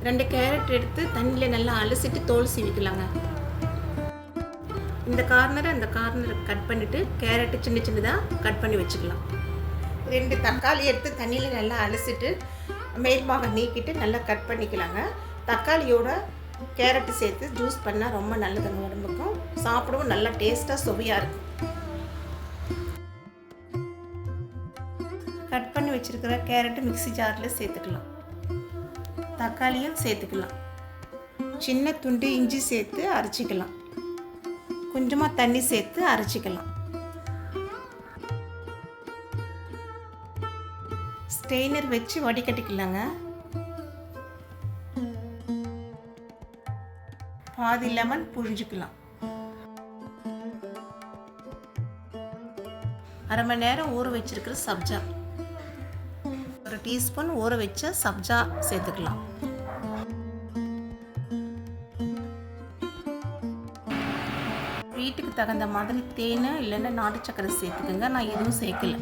2 carrot எடுத்து தண்ணியில் நல்லா அலசிட்டு தோல் சீவிக்கலாங்க. இந்த கார்னரை அந்த கார்னரை கட் பண்ணிவிட்டு கேரட்டு சின்ன சின்னதாக கட் பண்ணி வச்சுக்கலாம். 2 தக்காளி எடுத்து தண்ணியில் நல்லா அலசிட்டு மேல்பாக நீக்கிட்டு நல்லா கட் பண்ணிக்கலாங்க. தக்காளியோட கேரட்டு சேர்த்து ஜூஸ் பண்ணால் ரொம்ப நல்லதுங்க உடம்புக்கும். சாப்பிடவும் நல்லா டேஸ்ட்டாக சுவையாக இருக்கும். கட் பண்ணி வச்சுருக்கிற கேரட்டு மிக்ஸி ஜாரில் சேர்த்துக்கலாம். தக்காளியும் சேர்த்துக்கலாம். சின்ன துண்டு இஞ்சி சேர்த்து அரைச்சிக்கலாம். கொஞ்சமாக தண்ணி சேர்த்து அரைச்சிக்கலாம். ஸ்ட்ரெயினர் வச்சு வடிகட்டிக்கலாங்க. பாதி லெமன் புழிஞ்சிக்கலாம். அரை மணி நேரம் ஊற வச்சிருக்கிற சப்ஜா, 1 டீஸ்பூன் ஊற வச்ச சப்ஜா சேர்த்துக்கலாம். வீட்டுக்கு தகுந்த மாதிரி தேன் இல்லைன்னா நாட்டு சக்கரை சேர்த்துக்கோங்க. நான் எதுவும் சேர்க்கல.